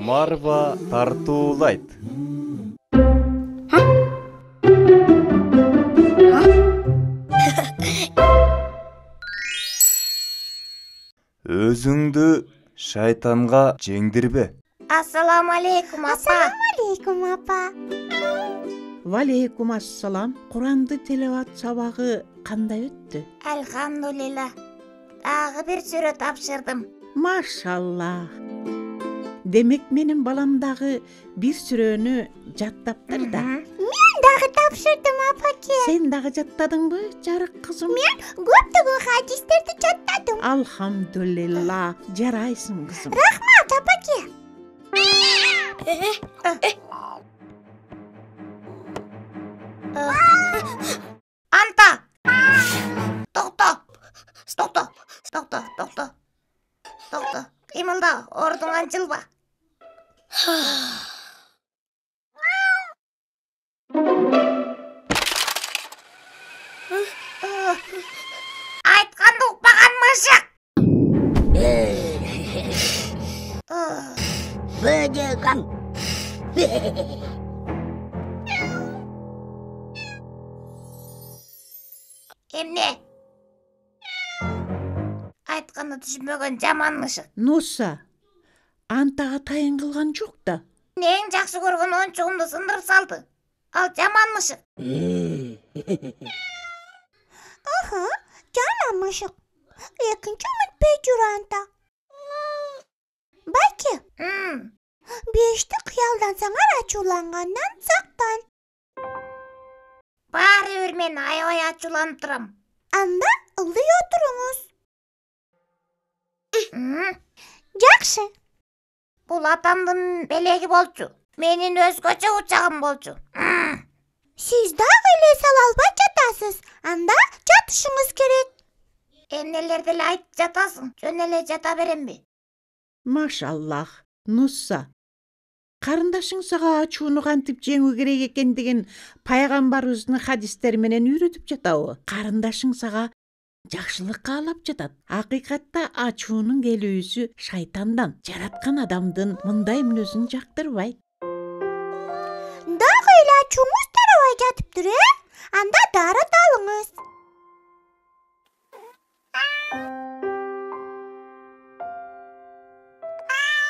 Марва тартуулайт. Өзүңдү шайтанга жеңдирбе. Ассаламу алейкум, апа. Ассаламу алейкум, апа. Валейкум ассалам. Куранды телеват сабагы кандай өттү? Элхамдулилла. Дагы бир сүрө тапшырдым. Машаллах. Демек менин балам дагы бир сүрөнү жаттаптыр да. Мен дагы тапшырдым, апаке. Сен дагы жаттадыңбы, жарык кызым? Мен көптөгөн хадистерди жаттадым. Алхамдулилла. Жарайсың кызым. Рахмат, апаке. Анта! Токто. Кыймылда, ордуң ачылба. Айтканды укпаган мышык. Бödögüm. Эмне? Айтканды түшүнбөгөн жаман мышык. Нуса, антага тайын кылган жок да. Эң жакшы көргөн оюнчугумду сындырып салды. Ал жаман мышык. Жаман мышык. Экинчи үмүтпөй жүр анта. Байке, бешти кыялдансаңар ачуулангандан сактан. Баары бир мен аябай ачууланып турам. Анда ылдый отуруңуз. Жакшы. Бул атамдын белеги болчу. Менин өзгөчө учагым болчу. Сиз дагы эле сала албай жатасыз. Анда жатышыңыз керек. Эмнелерди эле айтып жатасың? Жөн эле жата беремби? Машаллах, Нуса. Карындашың сага ачууну кантип жеңүү керек экендигин пайгамбарыбыздын хадистери менен үйрөтүп жатабы? Карындашың сага жакшылык каалап жатат. Акыйкатта ачуунун келүүсү шайтандан. Жараткан адамдын мындай мүнөзүн жактырбайт. Дагы эле ачууңуз тарабай жатыптыр, Анда дары алыңыз.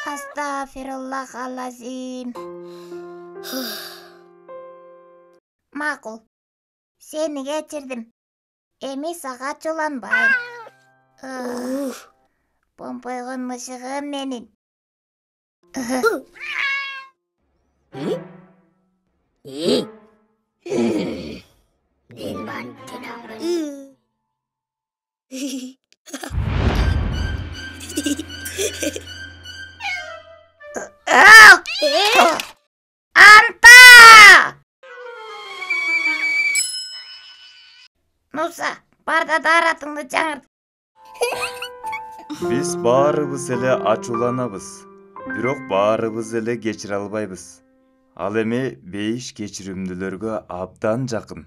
Астафируллахалазим. Макул. Сени кечирдим. Эми сага ачууланбайм. Помпойгон мышыгым менин. Анта! Нуса, бар да даратыңды жаңырт. Биз баарыбыз эле ачууланабыз. Бирок баарыбыз эле кечире албайбыз. Ал эми бейиш кечиримдүүлөргө абдан жакын.